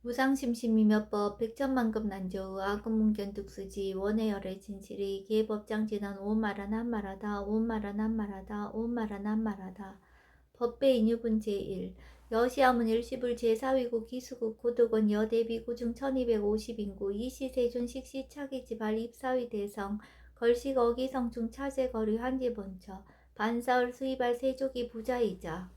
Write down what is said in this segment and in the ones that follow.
무상심심이며법 백천만급 난조의 아금문견득수지 원해열의 진실이 기회법장진한 오말한 한말하다 오말한 한말하다 오말한 한말하다 법배 인유분 제1 여시함은 일시불 제4위국 기수국 고득원 여대비 구중 1250인구 이시세존 식시 차기지발 입사위 대성 걸식 어기성중 차제거리 환지본처 반사을 수입할 세족이 부자이자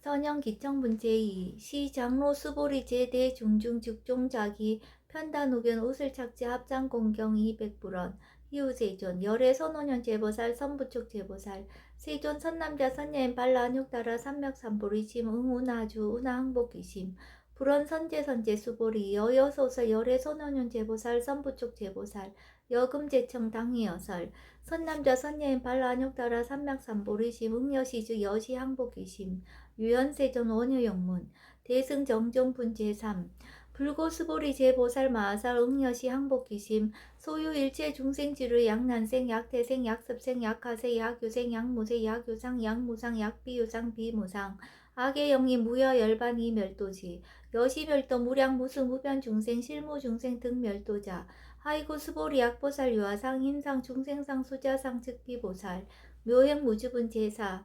선영 기청분 제2 시 장로 수보리 제대 중중 즉종자기 편단우견 우슬착지 합장공경 200불원 희우세존 열애 선오년 제보살 선부축 제보살 세존 선남자 선여인 발라 안육따라 삼맥삼보리심 응운아주 운하항복기심 불원 선제선제 수보리 여여소설 열애 선오년 제보살 선부축 제보살 여금제청 당희여설 선남자 선여인 발라 안육따라 삼맥삼보리심 응여시주 여시항복기심 유연세존 원효영문 대승정종분 제3 불고수보리 제보살 마하살 응여시 항복기심 소유일체 중생지루 약난생 약태생 약습생 약하세 약유생 약무세 약유상 약무상 약비유상 비무상 악의 영이 무여 열반 이멸도지 여시멸도 무량 무수 무변 중생 실무 중생 등 멸도자 하이고 수보리 약보살 유아상 힘상 중생상 수자상 즉비보살 묘행 무주분 제4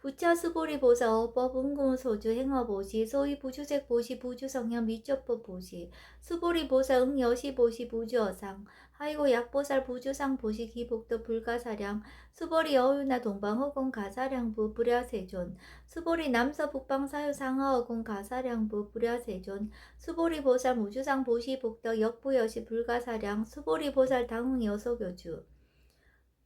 부차수보리 보사 어법 응금소주 행어보시 소위 부주색 보시 부주성현 미적법 보시 수보리 보사 응여시 보시 부주어상 하이고 약보살 부주상 보시 기복도 불가사량 수보리 어유나 동방 허공 가사량부 불야세존 수보리 남서 북방 사유 상하 허공 가사량부 불야세존 수보리 보살 무주상 보시 복덕 역부여시 불가사량 수보리 보살 당응 여소교주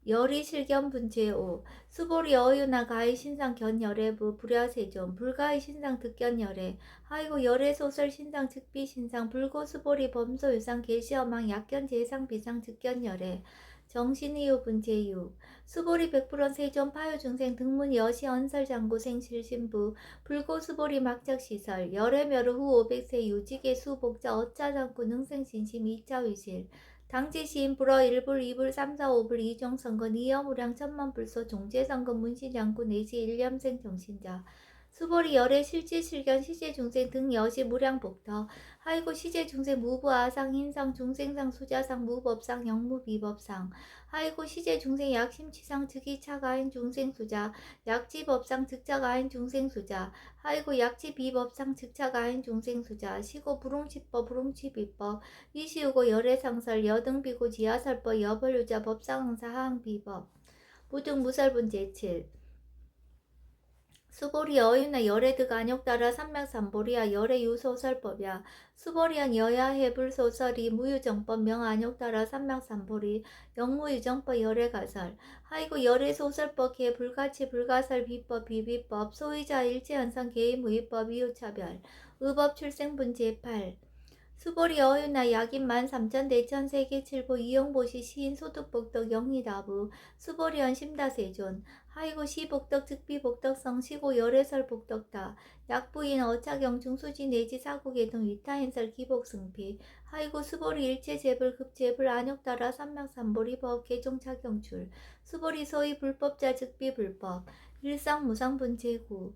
열이 실견분 제5 수보리 어유나 가히 신상 견열애부 불야세존 불가히 신상 득견열애 하이고 열애 소설 신상 즉비 신상 불고 수보리 범소 유상 계시어망 약견 제상 비상 즉견열애 정신이유분 제6 수보리 백불원 세존 파유 중생 등문 여시 언설 장고생 실신부 불고 수보리 막작시설 열애 멸후 후 500세 유직의 수복자 어짜장구 능생신심 2차 위실 당지시인 불어 1불 2불 3, 4, 5불 이종선거 니여무량 천만불소 종제선거 문신양구 내시 일념생 정신자 수보리 열애 실지실견 시제중생 등 여시 무량복터 하이고 시제중생 무부아상 hin상 중생상 수자상 무법상 영무비법상 하이고 시제중생 약심치상 즉이차가인 중생수자 약지법상 즉자가인 중생수자 하이고 약지비법상 즉차가인 중생수자 시고 불웅치법 불웅치비법 이시우고 열애상설 여등비고 지하설법 여벌유자 법상응사 하항비법 무등무설분 제7 수보리 어유나 열애득 안욕따라 삼맥삼보리야 열애유소설법야 수보리한 여야해불소설이 무유정법 명안욕따라 삼맥삼보리 영무유정법 열애가설 하이고 열애소설법 개불가치 불가설 비법 비비법 소위자 일체현상 개의무위법 이유차별 의법 출생분 제8 수보리 어유나 약인 13,000대천 세계칠보 이용보시 시인 소득복덕 영희다부 수보리언 심다세존 하이고 시복덕 즉비복덕성 시고 열애설 복덕다 약부인 어차경 중수지 내지 사국의 등 위타인설 기복승피 하이고 수보리 일체재불 급재불 안욕따라 삼맥삼보리법 개종차경출 수보리 소위 불법자 즉비불법 일상무상분 제9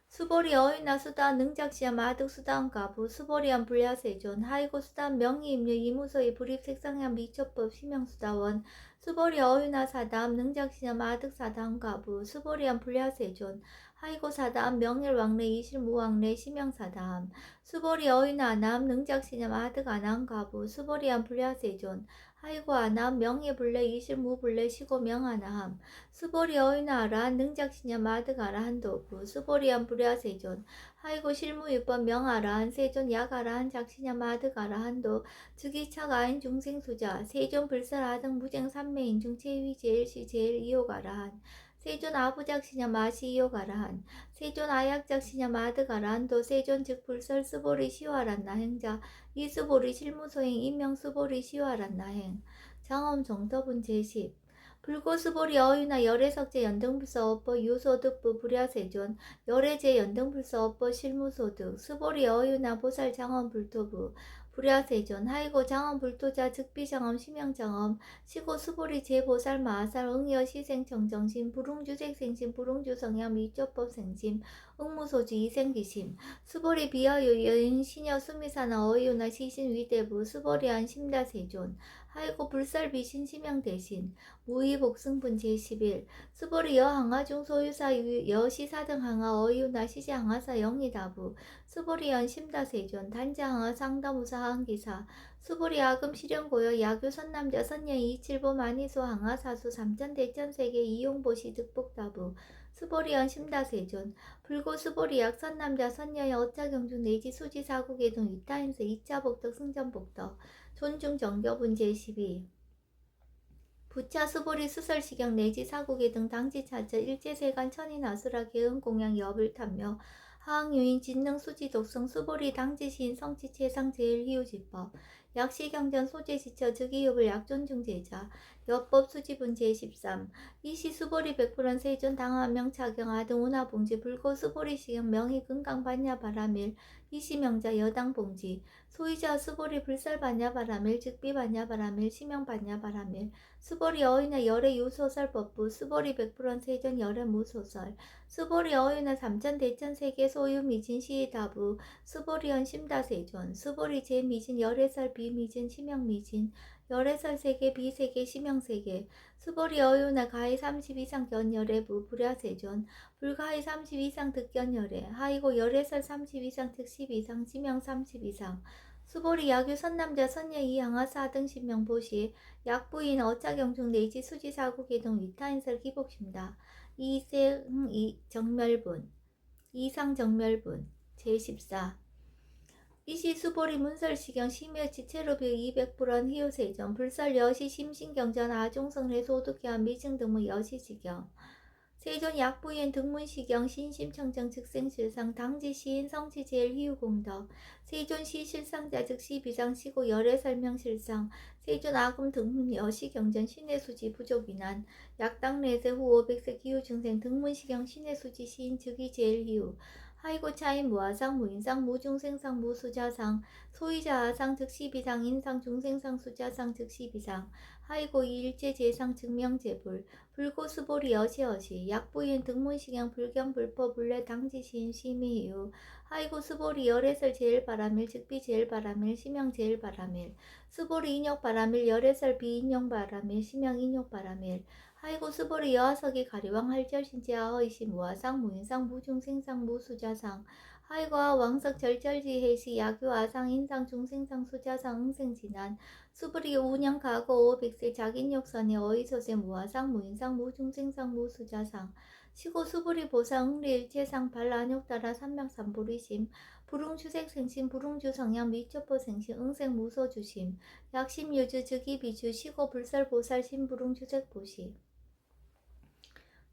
수보리 어휘나 수단 능작시야 마득 수단 가부 수보리한 불야세존 하이고 수단 명의임료 이무소의 불입색상향 미처법 시명수다원 수보리 어휘나 사담 능작시야 마득 사담 가부 수보리한 불야세존 하이고 사담 명일왕래 이실무왕래 시명사담 수보리 어휘나 아남 능작시야 마득 아남 가부 수보리한 불야세존 하이고 아남 명예불래 이실무불래 시고 명하나함 수보리 어휘나라 능작시냐 마득아라 한도부 수보리한 불야세존 하이고 실무유법 명아라 세존 약아라 작시냐 마득아라 한도 즉이차가인 중생수자 세존 불설하등 무쟁 삼매인 중 제위 제일시 제일 이호가라 한 세존 아부작시냐 마시 이호가라 한 세존 아약작시냐 마득아라 한도 세존 즉 불설 수보리 시화란나 행자 이수보리 실무소행 임명수보리 시화란나 행 장엄 정터분 제10 불고수보리 어유나 열애석제 연등불서업법 유소득부 불야세존 열애제 연등불서업법 실무소득 수보리 어유나 보살장엄 불토부 불야세존 하이고 장엄 불도자 즉비장엄 심양장엄 시고 수보리 제보살 마살 응여 시생청정심 불웅주색생심 불웅주성향 미조법 생심 응무소주 이생기심 수보리 비하유 여인 시녀 수미사나 어이유나 시신 위대부 수보리안 심다세존 하이고 불살비신 심양대신 무의복승분 제11 수보리 여항하중 소유사 여시사등 항하 어이유나 시시 항하사 영리다부 수보리연 심다세존 단자항하 상담우사 항기사 수보리 아금 실현고여 야교 선남자 선녀 이칠보 만이소 항하 사수 삼천대천세계 이용보시 득복다부 수보리연 심다세존 불고 수보리약 선남자 선녀의 어차경중 내지 수지사국의동 이타인세 이차복덕 승전복덕 존중정교분 제12 부차 수보리 수설시경 내지 사국의 등 당지차처 일제세간 천인아수라 개은공양 여불탐묘 하항유인 진능 수지 독성 수보리 당지시인 성치 최상 제일희우지법 약시경전 소재지처 즉이흡을 약존중제자 여법 수지분 제13 이시 수보리 백불원 세존 당하명 차경 아등 운하봉지 불고 수보리 시경 명의 금강 반야 바라밀 이시 명자 여당 봉지 소유자 수보리 불살 반야 바라밀 즉비 반야 바라밀 시명 반야 바라밀 수보리 어휘나 열의 유소설법부 수보리 백불원 세존 열의 무소설 수보리 어휘나 삼천대천세계 소유 미진 시다부 수보리연 심다세존 수보리 제미진 열애설 비미진 시명미진 열애설 세계 비세계 시명세계 수보리 어유나 가히 30 이상 견열애부 불야세존 불가히 30 이상 득견열애 하이고 열애설 30 이상 특10 이상 시명 30 이상 수보리 야규 선남자 선녀 이항하 사등 신명보시 약부인 어차경중 내지 수지사국의동 위타인설 기복심다 이생 정멸분 이상정멸분 제14 이시 수보리 문설시경 심여치 체로비 200불원 희요세전 불설 여시 심신경전 아종성례 소득교환 미증등문 여시지경 세존 약부인 등문시경 신심청정 즉생실상 당지시인 성치제일 희유공덕 세존시 실상자 즉시 비상시고 열애설명실상 세존 아금 등문 여시경전 신의수지 부족이난 약당내세 후 500세 기후증생 등문시경 신의수지 시인 즉이 제일 희유 하이고 차인 무아상 무인상 무중생상 무수자상 소이자 아상 즉시비상 인상 중생상 수자상 즉시비상 하이고 이일제제상 증명제불 불고수보리 여시여시 약부인 등문시경 불경불포 불례 당지시인 심의유 하이고 수보리 열애설 제일바라밀 즉비 제일바라밀 시명 제일바라밀 수보리 인욕바라밀 열애설 비인용바라밀 시명 인욕바라밀 하이고 수보리 여하석이 가리왕 할절신지 아허이시 무아상 무인상 무중생상 무수자상 하이고아 왕석 절절지해시 야교 아상 인상 중생상 수자상 응생진한 수보리 운영 가고 500세 자긴욕선의 어이소세 무아상 무인상 무중생상 무수자상 시고 수보리 보사 응리일체상 발란욕따라 삼명삼보리심 불웅주색생심 불웅주성향 미초포생심 응생무소주심 약심유주 즉이비주 시고 불설보살 심불웅주색보시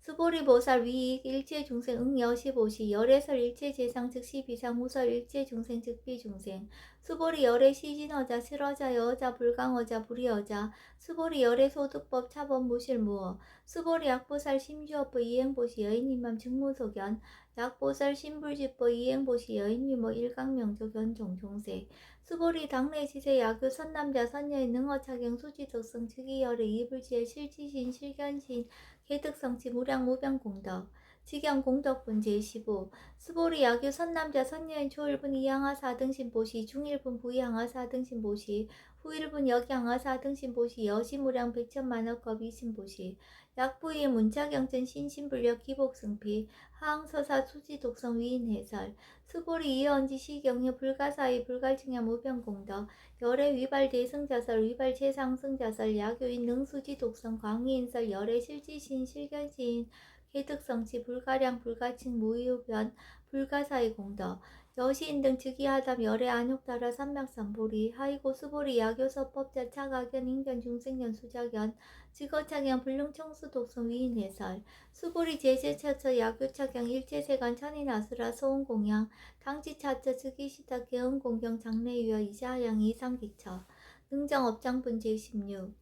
수보리 보살 위익 일체중생 응여시보시 열애설 일체재상 즉시비상 후설 일체중생 즉비중생 수보리 열애 시진어자 실어자 여어자 불강어자 불이어자 수보리 열애 소득법 차법 무실무어 수보리 약보살 심주업보 이행보시 여인님맘 직무소견 약보살 심불지법 이행보시 여인미모 일강명조견 종종세 수보리 당내시세 야교 선남자 선녀의 능어차경 수지덕성 즉이열애 이불지의 실지신 실견신 개득성치 무량무병공덕 직영공덕분 제15 수보리 야규 선남자 선녀인 초일분 이항하 4등신보시 중일분 부이항하 4등신보시 후일분 역양하 4등신보시 여시무량 백천만억겁 이신보시 약부의 문자경전 신신불력 기복승피 하항서사 수지독성 위인해설 수보리 이어언지 시경유 불가사의 불갈증야 무병공덕 열애 위발 대승자설 위발 최상승자설 야교인 능수지 독성 광희인설 열애 실지신 실견시인 개득성치 불가량 불가칭 무의우변 불가사의 공덕 여시인 등 즉위하담 열애 안욕따라 삼맥삼보리 하이고 수보리 야교서법자 차가견 인견 중생견 수자견 직어차견 불능청수 독성 위인해설 수보리 제재차처 야교차경 일체세간 천인아수라 소은공양 당지차처 즉위시타 개은공경 장래유여 이자양 이상기처 능정업장분 제16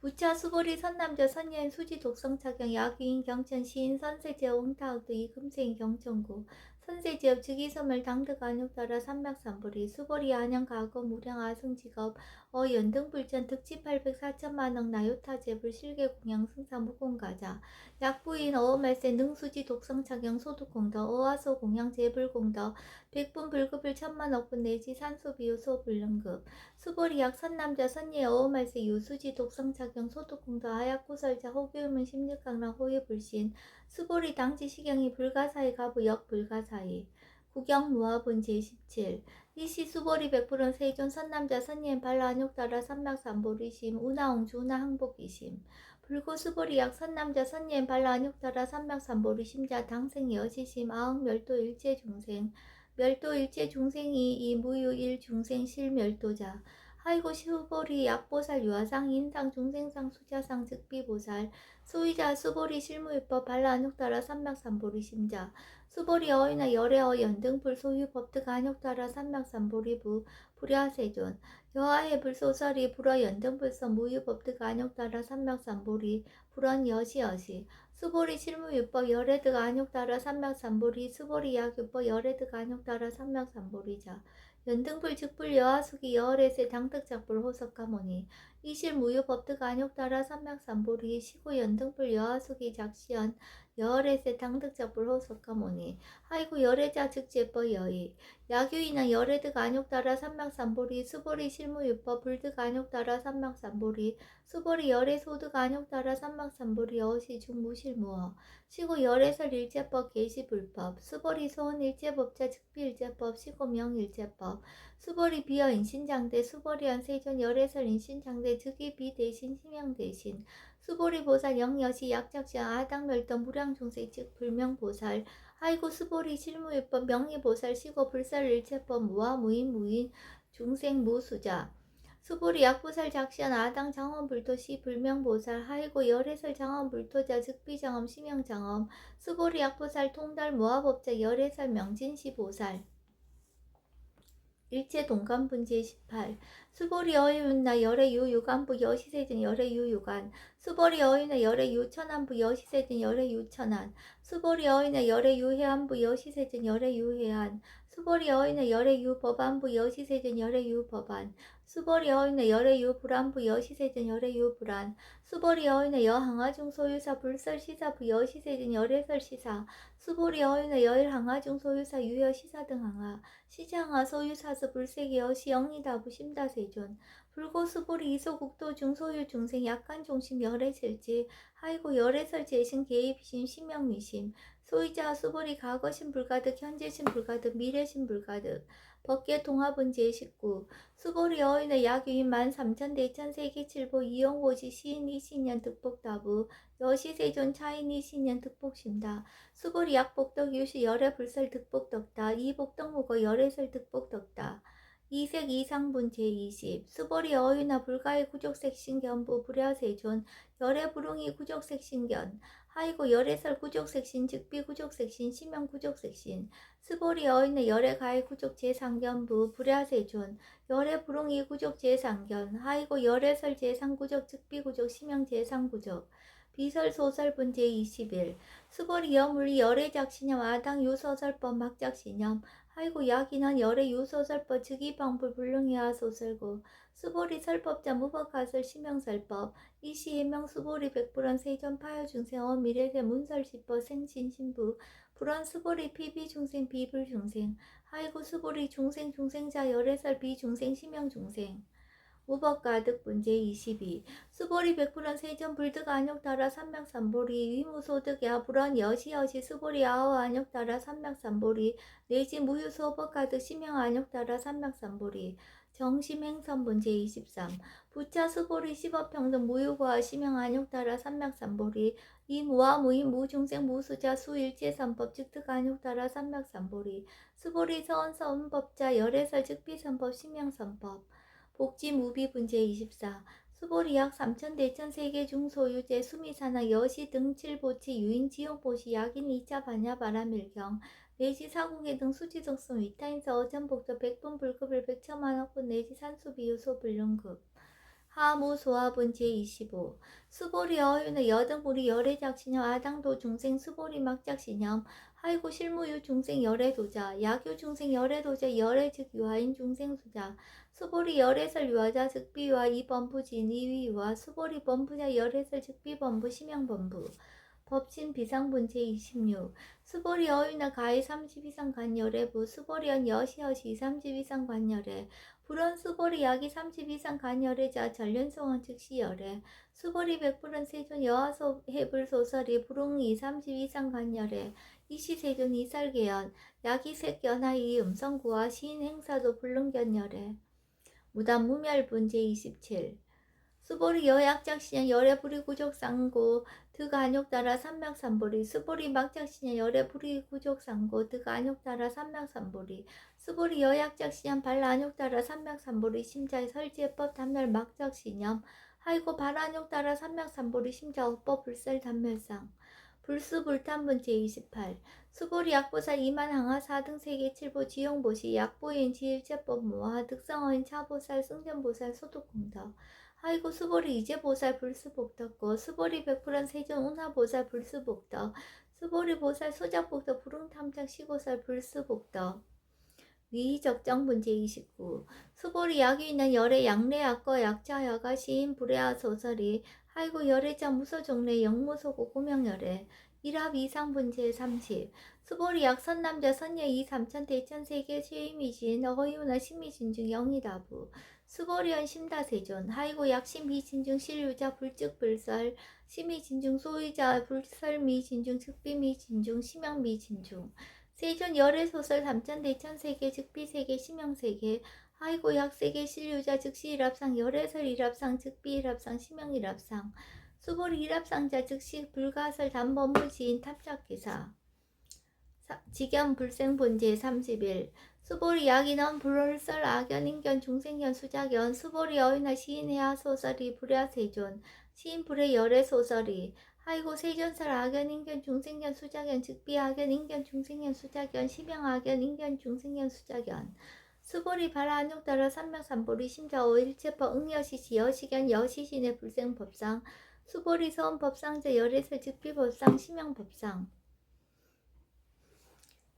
부차 수보리 선남자 선녀인 수지 독성차경 야귀인 경천 시인 선세제 옹타학도 이금세인 경천구 선세지업 즉위섬을 당득 안욕따라 삼맥삼불이 수보리 안양 과거 무량 아승직업 연등불전 득지 800 4천만억 나요타제불 실계공양 승사 무공가자 약부인 어말세 능수지 독성착영 소득공더 어화소 공양 제불공더 백분 불급을 천만억분 내지 산소비유 소불능급 수보리약 선남자 선예 어말세 유수지 독성착영 소득공더 하약구설자 호교문 심리강락 호유불신 수보리 당지 시경이 불가사의 가부 역 불가사의 구경무화본 제17 이시 수보리 백불은 세존 선남자 선예인 발라 안욕따라 삼맥삼보리심 우나옹주 우나항복이심 불고 수보리 약 선남자 선예인 발라 안욕따라 삼맥삼보리심자 당생 여시심 아흥 멸도 일체 중생 멸도 일체 중생이 이 무유 일 중생 실멸도자 하이고 수보리 약보살 유아상 인상 중생상 수자상 즉비보살 소위자 수보리 실무유법 발라안욕따라 삼맥삼보리 심자 수보리 어이나 열애어 연등불 소유 법득 안욕따라 삼맥삼보리부 불야세존 여하해 불소설이 불어 연등불서 무유법득 안욕따라 삼맥삼보리 불언 여시여시 수보리 실무유법 열애득 안욕따라 삼맥삼보리 수보리 약유법 열애득 안욕따라 삼맥삼보리자 연등불 즉불 여하수기 여월에세 당득작불 호석가모니 이실 무유법득 안욕따라 삼맥삼보리 시고 연등불 여하수기 작시연 여월에세 당득작불 호석가모니 하이고 열애자 즉제법 여의 야규이나 열애득 안욕따라 삼맥삼보리 수보리 실무유법 불득 안욕따라 삼맥삼보리 수보리 열애소득 안욕따라 삼맥삼보리 어시 중무실무어 시고 열애설 일제법 계시불법 수보리 소원 일제법자 즉비일제법 시고 명일제법 수보리 비어 인신장대 수보리한 세존 열애설 인신장대 즉위 비 대신 심양 대신 수보리 보살 영여시 약작시한 아당멸던 무량중생 즉 불명보살 하이고 수보리 실무유법 명의보살 시고 불살일체법 무아무인 무인 중생 무수자 수보리 약보살 작시한 아당 장엄불토시 불명보살 하이고 열애설 장엄불토자 즉비장엄 심영장엄 수보리 약보살 통달 모아법자 열애설 명진시 보살 일체 동간분 제18 수보리 어유나 열애유 유간부 여시세진 열애유 유간 수보리 어유나 열애유 천안부 여시세진 열애유 천안 수보리 어유나 열애유 해안부 여시세진 열애유 해안 수보리 어유나 열애유 법안부 여시세진 열애유 법안 수보리 어유나 열애유 불안부 여시세진 열애유 불안 수보리 어유나 여항아중 소유사 불설시사부 여시세진 열애설시사 수보리 어유나 여일항아중 소유사 유여시사 등 항아 시장하 소유사스 불세기 여시 영리다부 심다세존 불고수보리 이소국도 중소유 중생 약간 중심 열애설지 하이고 열애설 재신 개입심 심명미심 소유자 수보리 과거신 불가득 현재신 불가득 미래신 불가득 법계 통합은 제19 수보리 어인의 약유인 13,000대천세기 칠보 이용고지 시인 이신년 득복다부 여시세존 차인 이신년 득복심다 수보리 약복덕 유시 열애 불설 득복덕다 이복덕무거 열애설 득복덕다 이색 이상분 제20 수보리 어유나 불가의 구족색신견부 불야세존 열애 불응이 구족색신견 하이고 열애설 구족색신 즉비 구족색신 심형 구족색신 수보리 어인의 열애 가의 구족 제상견부 불야세존 열애 불응이 구족 제상견 하이고 열애설 제상구족 즉비 구족 심형 제상구족 비설 소설분 제21 수보리 여물리 열애작신념 아당 유소설법 막작신념 하이고 야기는 열애 유소설법 즉위방불 불능이하 소설고 수보리 설법자 무법가설 심형설법 이시해명 수보리 백불원 세존 파여중생 미래세 문설시법 생신신부 불원 수보리 피비중생 비불중생 하이고 수보리 중생 중생자 열애설 비중생 심형중생 무법가득 문제 22 수보리 백불원 세전 불득 안욕따라 삼맥삼보리 위무소득 야불원 여시여시 수보리 아어 안욕따라 삼맥삼보리 내지 무유소법가득 심형 안욕따라 삼맥삼보리 정심행선 문제 23 부차 수보리 시법평등 무유고와 심형 안욕따라 삼맥삼보리 이무와 무인 무중생 무수자 수일체선법 즉득 안욕따라 삼맥삼보리 수보리 서원서운법자 열애설 즉비선법 심형선법 복지무비 분제 24 수보리 약 3,000대천 세계 중소유재 수미사나 여시 등 7보치 유인 지용보시 약인 2차 반야 바람일경 내지 사공회 등 수지적성 위타인서 어전복도 백분 불급을 100천만원권 내지 산수비유 소불능급 하무소화분 제25 수보리 어유는 여등불이 열애작신념 아당도 중생 수보리 막작신념 하이고 실무유 중생 열애도자 야교 중생 열애도자 열애 즉 유하인 중생 수자 수보리 열애설 유하자 즉 비유하 이범부진 이위유하 수보리 범부자 열애설 즉 비범부 심양범부 법진 비상분 제26 수보리 어유나 가히 30 이상 간열애부 수보리언 여시여시 30 이상 간열애 불원 수보리 야기 30 이상 간열애자 전련성원 즉시 열애 수보리 백불은 세존 여하소 해불소설이 불웅이 30 이상 간열애 이시세존 이설계연 야기색연하이 음성구와 시인행사도 불능견열애 무단 무멸분 제27 수보리 여약작신연 열애불이구족상고 득안욕따라 삼맥삼보리 수보리 막작신연 열애불이구족상고 득안욕따라 삼맥삼보리 수보리 여약작신연 발안욕따라 삼맥삼보리 심자의 설지해법 단멸 막작신연 하이고 발안욕따라 삼맥삼보리 심자어법 불설 단멸상 불수불탄분 제28 수보리 약보살 이만항하 4등 세계 7보 지용보시 약보인 지일제법 모하 득성어인 차보살 승전보살 소득공덕 하이고 수보리 이제보살 불수복덕고 수보리 백불한 세존 운하보살 불수복덕 수보리 보살 소작복덕 불응탐작 시고살 불수복덕 위적정분 제29 수보리 약이 있는 열의 양례약거 약자야가 시인 불애하 소설이 하이고 열애자 무소종례 영무소고 고명열애 일합 이상분 제30 수보리 약선남자 선녀 이삼천 대천세계 최임이신 어이우나 심미진중 영이다부 수보리언 심다세존 하이고 약심 비진중 실유자 불즉불설 심미진중 소위자 불설미진중 즉비미진중 심양미진중 세존 열애소설 삼천대천세계 즉비세계 심양세계 하이고 약세계 실유자 즉시 일합상 열애설 일합상 즉비 일합상 심양 일합상 수보리 일합상자 즉시 불가설 단범부지인 탑작기사 직연 불생본제 31 수보리 약인원 불월설 악연 인견 중생견 수작연 수보리 어이나 시인해야 소설이 불야 세존 시인 불의 열애 소설이 하이고 세존설 악연 인견 중생견 수작연 즉비 악연 인견 중생견 수작연 심양 악연 인견 중생견 수작연 수보리 발안욕 따라 삼맥삼보리 심자 오일체법 응여시시 여시견 여시신의 불생법상 수보리 서원법상자 열애설 즉비법상 심양법상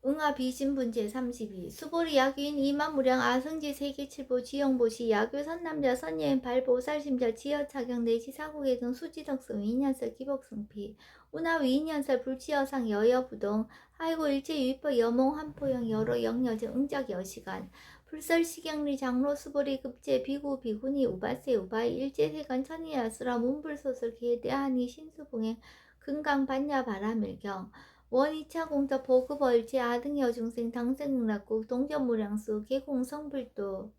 응하 비신분 제32 수보리 야귀인 이만무량 아승지 세계칠보 지영보시 야교 선남자 선예인 발보살심자 지여차경 내시 사국의 등 수지덕승 위인연설 기복승피 운하 위인연설 불치여상 여여부동 하이고 일체 유입법 여몽 한포영 여러 영여증 응작 여시간 불설시경리 장로 수보리 급제 비구 비구니 우바세 우바이 일제세간 천이야수라 문불소설 계대하니 신수봉행 금강 반야 바라밀경 원이차 공적 보급얼지 아등여중생 당생응락국 동전무량수 계공성불도